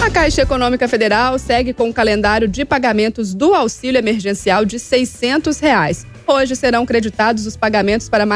A Caixa Econômica Federal segue com o calendário de pagamentos do auxílio emergencial de R$ 600. Hoje serão creditados os pagamentos para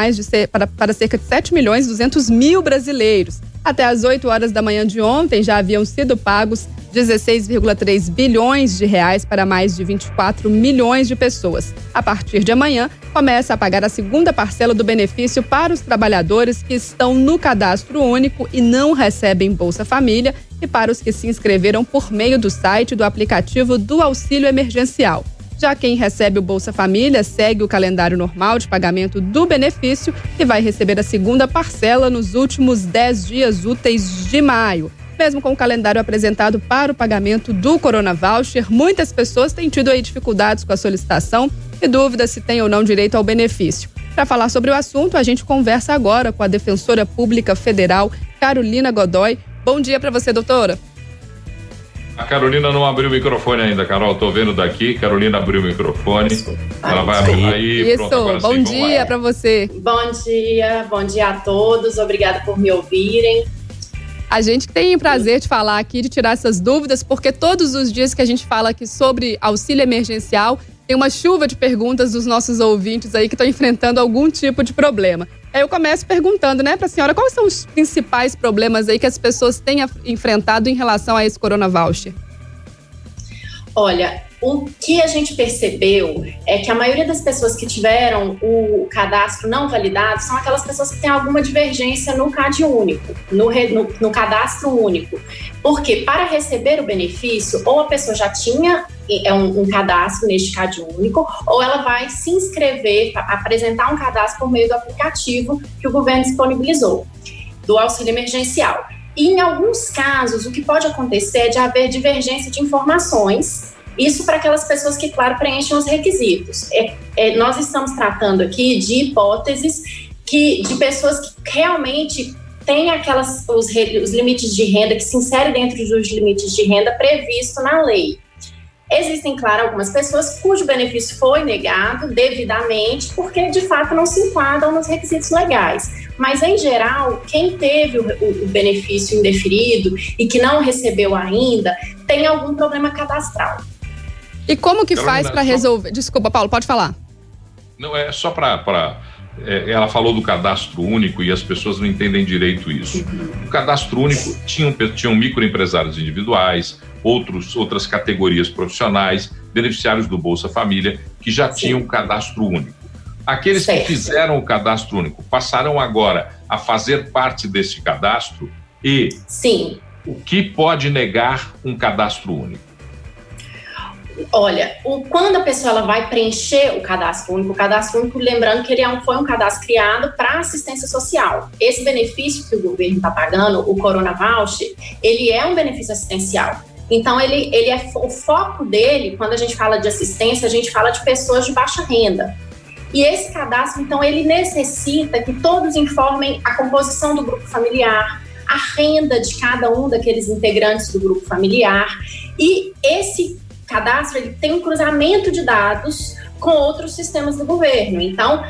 cerca de 7.200.000 brasileiros. Até às 8 horas da manhã de ontem já haviam sido pagos 16,3 bilhões de reais para mais de 24 milhões de pessoas. A partir de amanhã, começa a pagar a segunda parcela do benefício para os trabalhadores que estão no cadastro único e não recebem Bolsa Família e para os que se inscreveram por meio do site do aplicativo do auxílio emergencial. Já quem recebe o Bolsa Família segue o calendário normal de pagamento do benefício e vai receber a segunda parcela nos últimos 10 dias úteis de maio. Mesmo com o calendário apresentado para o pagamento do Corona Voucher, muitas pessoas têm tido aí dificuldades com a solicitação e dúvidas se têm ou não direito ao benefício. Para falar sobre o assunto, a gente conversa agora com a Defensora Pública Federal, Carolina Godoy. Bom dia para você, doutora. A Carolina não abriu o microfone ainda, Carol, tô vendo daqui. Carolina abriu o microfone. Ela vai abrir aí. Isso, pronto, bom dia para você. Bom dia a todos. Obrigada por me ouvirem. A gente tem o prazer de falar aqui, de tirar essas dúvidas, porque todos os dias que a gente fala aqui sobre auxílio emergencial, tem uma chuva de perguntas dos nossos ouvintes aí que estão enfrentando algum tipo de problema. Aí eu começo perguntando, né, para a senhora, quais são os principais problemas aí que as pessoas têm enfrentado em relação a esse Corona Voucher? Olha, o que a gente percebeu é que a maioria das pessoas que tiveram o cadastro não validado são aquelas pessoas que têm alguma divergência no CAD único, no cadastro único. Porque para receber o benefício, ou a pessoa já tinha um cadastro neste CAD único, ou ela vai se inscrever, apresentar um cadastro por meio do aplicativo que o governo disponibilizou, do auxílio emergencial. E em alguns casos, o que pode acontecer é de haver divergência de informações. Isso para aquelas pessoas que, claro, preenchem os requisitos. Nós estamos tratando aqui de hipóteses de pessoas que realmente têm os limites de renda, que se inserem dentro dos limites de renda previsto na lei. Existem, claro, algumas pessoas cujo benefício foi negado devidamente porque, de fato, não se enquadram nos requisitos legais. Mas, em geral, quem teve o benefício indeferido e que não recebeu ainda, tem algum problema cadastral. E como que faz para resolver? Desculpa, Paulo, pode falar. Não, é só ela falou do cadastro único e as pessoas não entendem direito isso. O cadastro único tinham microempresários individuais, outras categorias profissionais, beneficiários do Bolsa Família, que já tinham cadastro único. Aqueles que fizeram o cadastro único passaram agora a fazer parte desse cadastro e o que pode negar um cadastro único? Olha, quando a pessoa ela vai preencher o cadastro único, lembrando que ele foi um cadastro criado para assistência social. Esse benefício que o governo está pagando, o Corona Voucher, ele é um benefício assistencial. Então, o foco dele, quando a gente fala de assistência, a gente fala de pessoas de baixa renda. E esse cadastro, então, ele necessita que todos informem a composição do grupo familiar, a renda de cada um daqueles integrantes do grupo familiar. E esse cadastro, ele tem um cruzamento de dados com outros sistemas do governo. Então,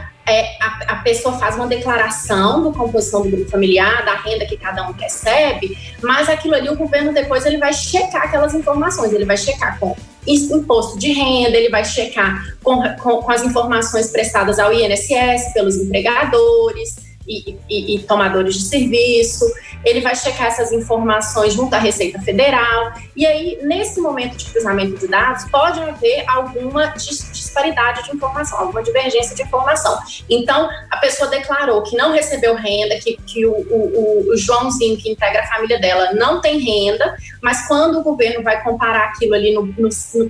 a pessoa faz uma declaração da composição do grupo familiar, da renda que cada um recebe, mas aquilo ali o governo depois ele vai checar aquelas informações, ele vai checar com imposto de renda, ele vai checar com as informações prestadas ao INSS pelos empregadores e tomadores de serviço, ele vai checar essas informações junto à Receita Federal, e aí, nesse momento de cruzamento de dados, pode haver alguma disparidade de informação, alguma divergência de informação. Então, a pessoa declarou que não recebeu renda, que o Joãozinho, que integra a família dela, não tem renda, mas quando o governo vai comparar aquilo ali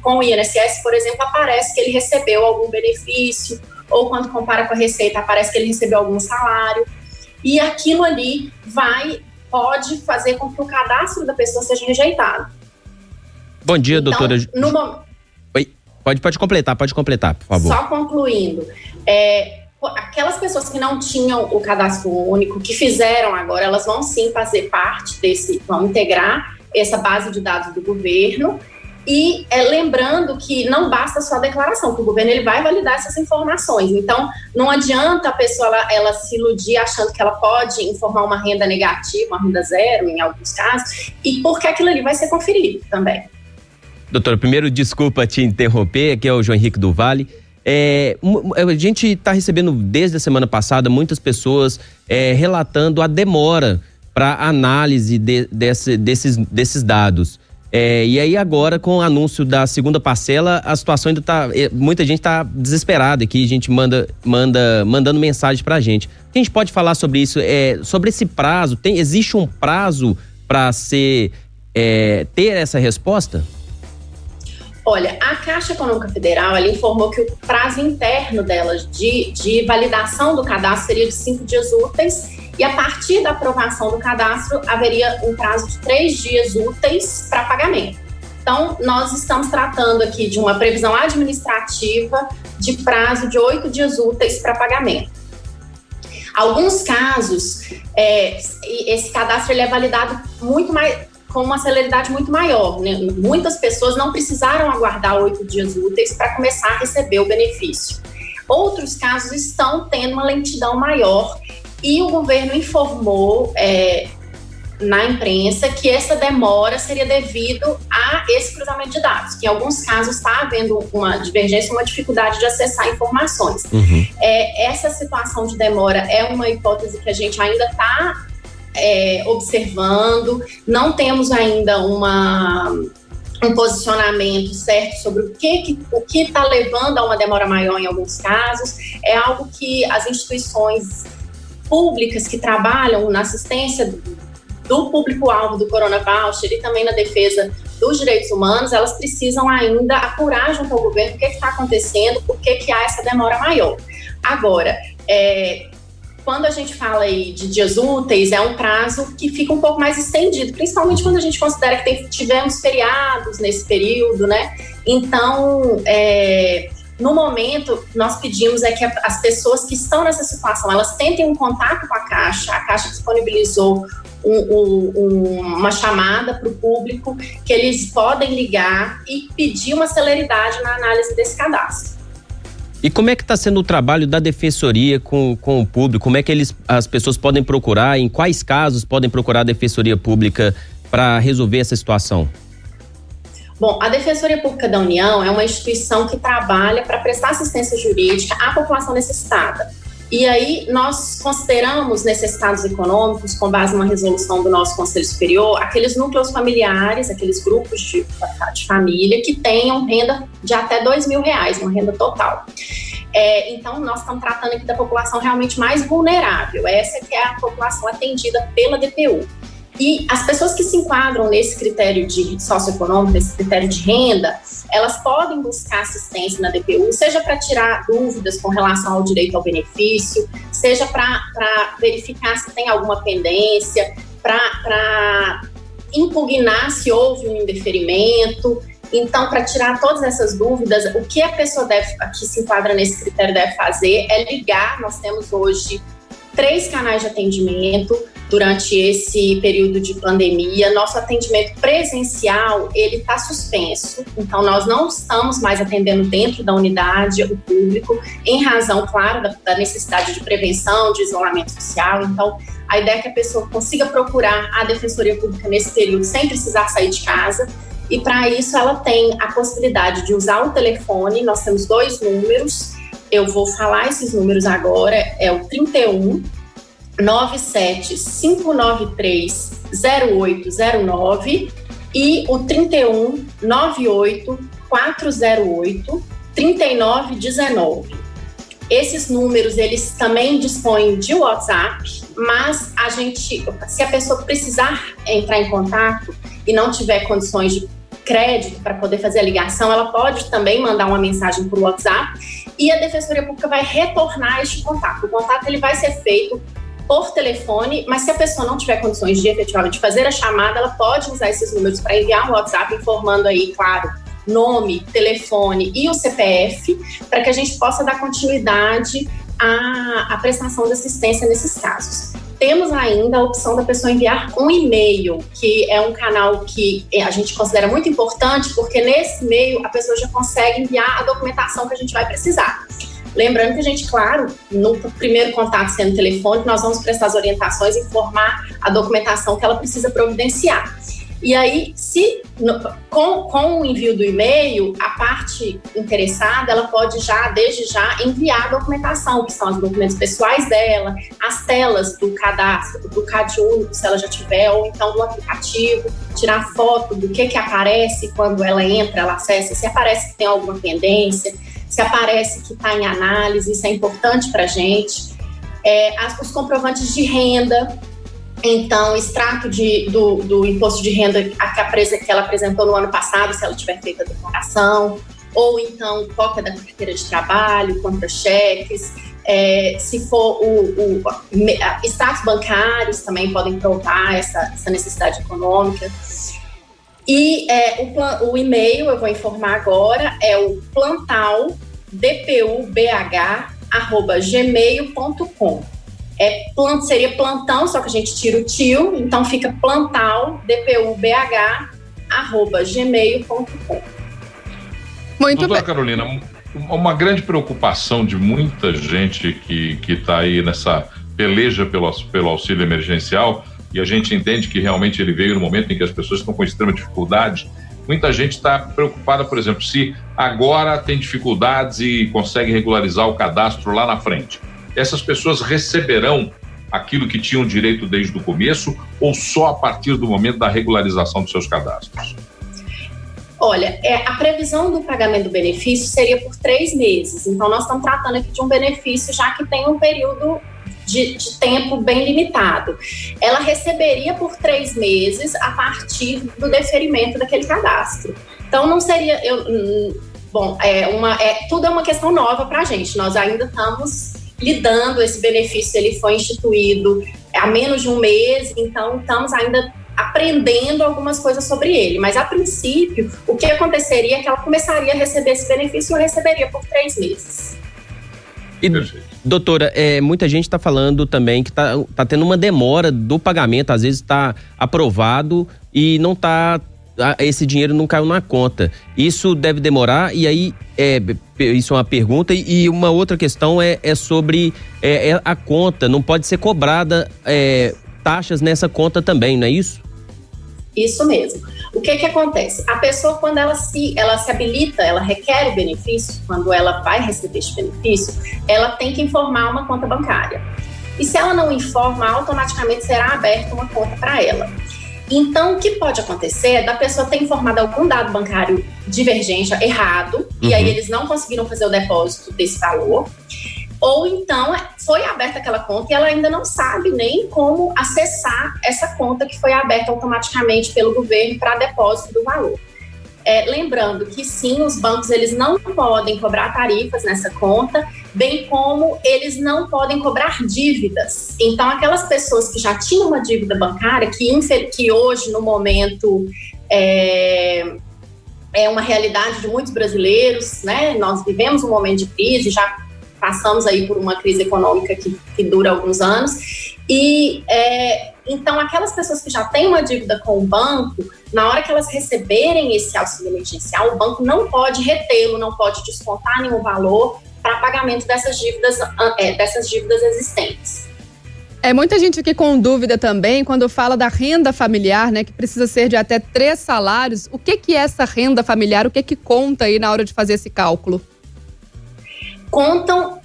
com o INSS, por exemplo, aparece que ele recebeu algum benefício, ou quando compara com a Receita, aparece que ele recebeu algum salário, e aquilo ali pode fazer com que o cadastro da pessoa seja rejeitado. Bom dia, doutora. Oi, pode completar, por favor. Só concluindo, aquelas pessoas que não tinham o cadastro único, que fizeram agora, elas vão sim fazer parte vão integrar essa base de dados do governo, E lembrando que não basta só a declaração, que o governo ele vai validar essas informações. Então, não adianta a pessoa ela se iludir achando que ela pode informar uma renda negativa, uma renda zero em alguns casos, e porque aquilo ali vai ser conferido também. Doutora, primeiro, desculpa te interromper, aqui é o João Henrique do Vale. A gente está recebendo desde a semana passada muitas pessoas relatando a demora para análise desses dados. E aí agora, com o anúncio da segunda parcela, a situação ainda tá... Muita gente está desesperada aqui, a gente mandando mensagem para a gente. O que a gente pode falar sobre isso? Sobre esse prazo, existe um prazo para ter essa resposta? Olha, a Caixa Econômica Federal, ela informou que o prazo interno delas de validação do cadastro seria de 5 dias úteis, e a partir da aprovação do cadastro haveria um prazo de 3 dias úteis para pagamento. Então, nós estamos tratando aqui de uma previsão administrativa de prazo de 8 dias úteis para pagamento. Alguns casos, esse cadastro ele é validado com uma celeridade muito maior, né? Muitas pessoas não precisaram aguardar 8 dias úteis para começar a receber o benefício. Outros casos estão tendo uma lentidão maior e o governo informou na imprensa que essa demora seria devido a esse cruzamento de dados, que em alguns casos está havendo uma divergência, uma dificuldade de acessar informações. Uhum. Essa situação de demora é uma hipótese que a gente ainda está observando, não temos ainda um posicionamento certo sobre o que está levando a uma demora maior em alguns casos. É algo que as instituições públicas que trabalham na assistência do público-alvo do Corona Voucher e também na defesa dos direitos humanos, elas precisam ainda apurar junto ao governo o que está acontecendo, por que há essa demora maior. Agora, quando a gente fala aí de dias úteis, é um prazo que fica um pouco mais estendido, principalmente quando a gente considera que tivemos feriados nesse período, né? Então, no momento, nós pedimos que as pessoas que estão nessa situação, elas tentem um contato com a Caixa disponibilizou uma chamada para o público que eles podem ligar e pedir uma celeridade na análise desse cadastro. E como é que está sendo o trabalho da Defensoria com o público? Como é que as pessoas podem procurar, em quais casos podem procurar a Defensoria Pública para resolver essa situação? Bom, a Defensoria Pública da União é uma instituição que trabalha para prestar assistência jurídica à população necessitada. E aí nós consideramos necessitados econômicos, com base numa resolução do nosso Conselho Superior, aqueles núcleos familiares, aqueles grupos de família que tenham renda de até R$2.000, uma renda total. Então, nós estamos tratando aqui da população realmente mais vulnerável. Essa que é a população atendida pela DPU. E as pessoas que se enquadram nesse critério de socioeconômico, nesse critério de renda, elas podem buscar assistência na DPU, seja para tirar dúvidas com relação ao direito ao benefício, seja para verificar se tem alguma pendência, para impugnar se houve um indeferimento. Então, para tirar todas essas dúvidas, o que a pessoa que se enquadra nesse critério deve fazer é ligar. Nós temos hoje 3 canais de atendimento durante esse período de pandemia. Nosso atendimento presencial, ele está suspenso. Então, nós não estamos mais atendendo dentro da unidade o público, em razão, claro, da necessidade de prevenção, de isolamento social. Então, a ideia é que a pessoa consiga procurar a Defensoria Pública nesse período sem precisar sair de casa. E, para isso, ela tem a possibilidade de usar o telefone. Nós temos 2 números. Eu vou falar esses números agora. É o 31 97 593 0809 e o 31 98 408 3919. Esses números, eles também dispõem de WhatsApp, mas se a pessoa precisar entrar em contato e não tiver condições de crédito para poder fazer a ligação, ela pode também mandar uma mensagem por WhatsApp e a Defensoria Pública vai retornar este contato. O contato ele vai ser feito por telefone, mas se a pessoa não tiver condições de efetivamente fazer a chamada, ela pode usar esses números para enviar um WhatsApp informando aí, claro, nome, telefone e o CPF, para que a gente possa dar continuidade à prestação de assistência nesses casos. temos ainda a opção da pessoa enviar um e-mail, que é um canal que a gente considera muito importante, porque nesse e-mail a pessoa já consegue enviar a documentação que a gente vai precisar. Lembrando que a gente, claro, no primeiro contato sendo telefônico, nós vamos prestar as orientações e informar a documentação que ela precisa providenciar. E aí, com o envio do e-mail, a parte interessada, ela pode desde já, enviar a documentação, que são os documentos pessoais dela, as telas do cadastro, do CAD único, se ela já tiver, ou então do aplicativo, tirar foto do que aparece quando ela entra, ela acessa, se aparece que tem alguma pendência, se aparece que está em análise, isso é importante para a gente. Os comprovantes de renda. Então, extrato do imposto de renda que ela apresentou no ano passado, se ela tiver feito a declaração, ou então cópia da carteira de trabalho, contra-cheques, se for extratos bancários também podem provar essa necessidade econômica. E o e-mail, eu vou informar agora, é o plantaldpubh@gmail.com. Seria plantão, só que a gente tira o tio, então fica plantaldpubh@gmail.com. Muito Doutora bem. Carolina, uma grande preocupação de muita gente que está aí nessa peleja pelo auxílio emergencial, e a gente entende que realmente ele veio no momento em que as pessoas estão com extrema dificuldade. Muita gente está preocupada, por exemplo, se agora tem dificuldades e consegue regularizar o cadastro lá na frente. Essas pessoas receberão aquilo que tinham direito desde o começo ou só a partir do momento da regularização dos seus cadastros? Olha, a previsão do pagamento do benefício seria por 3 meses. Então, nós estamos tratando aqui de um benefício já que tem um período de tempo bem limitado. Ela receberia por 3 meses a partir do deferimento daquele cadastro. Então, não seria... tudo é uma questão nova para a gente. Nós ainda estamos lidando, esse benefício ele foi instituído há menos de um mês, então estamos ainda aprendendo algumas coisas sobre ele, mas a princípio o que aconteceria é que ela começaria a receber esse benefício e eu receberia por 3 meses. E, doutora, muita gente está falando também que tá tendo uma demora do pagamento, às vezes está aprovado e não está, esse dinheiro não caiu na conta. Isso deve demorar e aí, isso é uma pergunta, e uma outra questão é sobre a conta, não pode ser cobrada taxas nessa conta também, não é isso? Isso mesmo. O que acontece? A pessoa, quando ela se habilita, ela requer o benefício, quando ela vai receber esse benefício, ela tem que informar uma conta bancária. E se ela não informa, automaticamente será aberta uma conta para ela. Então, o que pode acontecer é da pessoa ter informado algum dado bancário divergente, errado, e aí eles não conseguiram fazer o depósito desse valor, ou então foi aberta aquela conta e ela ainda não sabe nem como acessar essa conta que foi aberta automaticamente pelo governo para depósito do valor. Lembrando que sim, os bancos eles não podem cobrar tarifas nessa conta, bem como eles não podem cobrar dívidas. Então, aquelas pessoas que já tinham uma dívida bancária, que hoje, no momento, é uma realidade de muitos brasileiros, né? Nós vivemos um momento de crise, já passamos aí por uma crise econômica que dura alguns anos, e então aquelas pessoas que já têm uma dívida com o banco, na hora que elas receberem esse auxílio emergencial, o banco não pode retê-lo, não pode descontar nenhum valor para pagamento dessas dívidas existentes. Muita gente aqui com dúvida também, quando fala da renda familiar, né, que precisa ser de até 3 salários, o que é essa renda familiar, o que conta aí na hora de fazer esse cálculo? Contam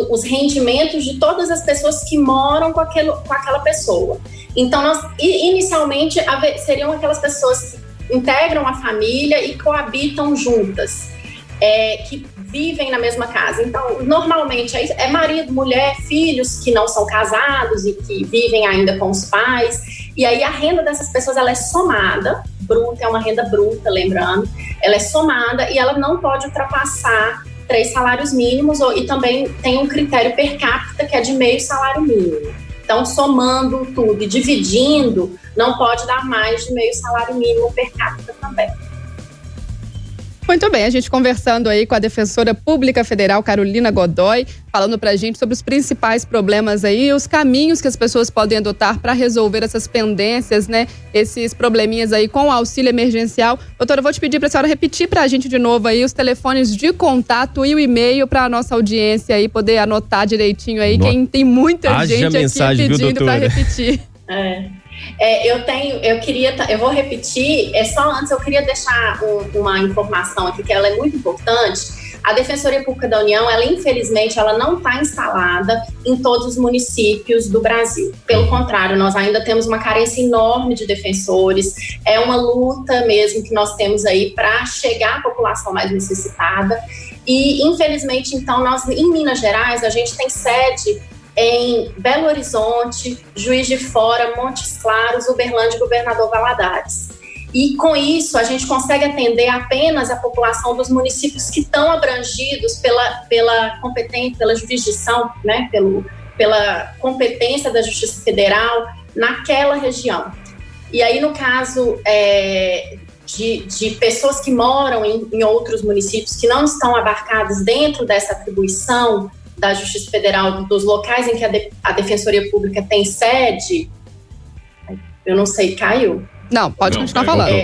os rendimentos de todas as pessoas que moram com aquela pessoa. Então, inicialmente, seriam aquelas pessoas que integram a família e coabitam juntas, que vivem na mesma casa. Então, normalmente, é marido, mulher, filhos que não são casados e que vivem ainda com os pais. E aí, a renda dessas pessoas, ela é somada, bruta, é uma renda bruta, lembrando. Ela é somada e ela não pode ultrapassar 3 salários mínimos, e também tem um critério per capita que é de meio salário mínimo. Então, somando tudo e dividindo, não pode dar mais de meio salário mínimo per capita também. Muito bem, a gente conversando aí com a defensora pública federal Carolina Godoy, falando pra gente sobre os principais problemas aí, os caminhos que as pessoas podem adotar para resolver essas pendências, né? Esses probleminhas aí com o auxílio emergencial. Doutora, eu vou te pedir pra senhora repetir pra gente de novo aí os telefones de contato e o e-mail pra nossa audiência aí poder anotar direitinho aí, quem tem muita gente aqui pedindo pra repetir. Eu vou repetir, só antes eu queria deixar uma informação aqui que ela é muito importante. A Defensoria Pública da União, ela infelizmente, ela não está instalada em todos os municípios do Brasil. Pelo contrário, nós ainda temos uma carência enorme de defensores. É uma luta mesmo que nós temos aí para chegar à população mais necessitada. E infelizmente, então, nós em Minas Gerais, a gente tem sede em Belo Horizonte, Juiz de Fora, Montes Claros, Uberlândia e Governador Valadares. E com isso, a gente consegue atender apenas a população dos municípios que estão abrangidos pela competência, pela jurisdição, né, pela competência da Justiça Federal naquela região. E aí, no caso de pessoas que moram em outros municípios que não estão abarcados dentro dessa atribuição da Justiça Federal, dos locais em que a Defensoria Pública tem sede, eu não sei, caiu? Não, pode continuar falando.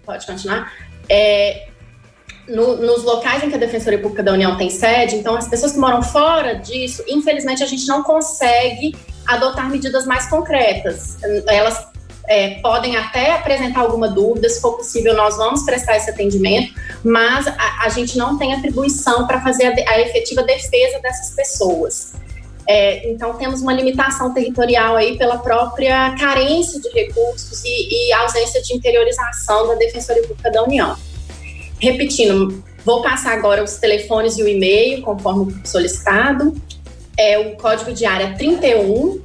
Pode continuar. Nos locais em que a Defensoria Pública da União tem sede, então as pessoas que moram fora disso, infelizmente a gente não consegue adotar medidas mais concretas. Elas podem até apresentar alguma dúvida, se for possível nós vamos prestar esse atendimento, mas a gente não tem atribuição para fazer a efetiva defesa dessas pessoas. Então temos uma limitação territorial aí pela própria carência de recursos e ausência de interiorização da Defensoria Pública da União. Repetindo, vou passar agora os telefones e o e-mail, conforme solicitado. O código de área 31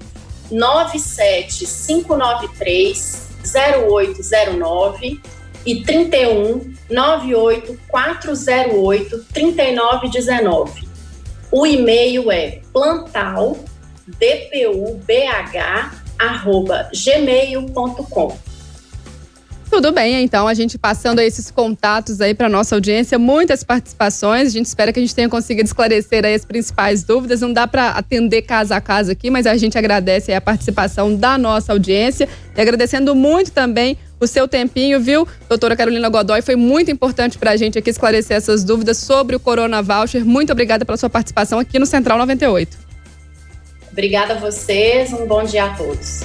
97593 0809 e 31 98 408 3919. O e-mail é plantaldpubh@gmail.com. Tudo bem, então, a gente passando esses contatos aí para nossa audiência, muitas participações, a gente espera que a gente tenha conseguido esclarecer aí as principais dúvidas, não dá para atender caso a caso aqui, mas a gente agradece aí a participação da nossa audiência e agradecendo muito também o seu tempinho, viu, doutora Carolina Godoy, foi muito importante para a gente aqui esclarecer essas dúvidas sobre o Corona Voucher. Muito obrigada pela sua participação aqui no Central 98. Obrigada a vocês, um bom dia a todos.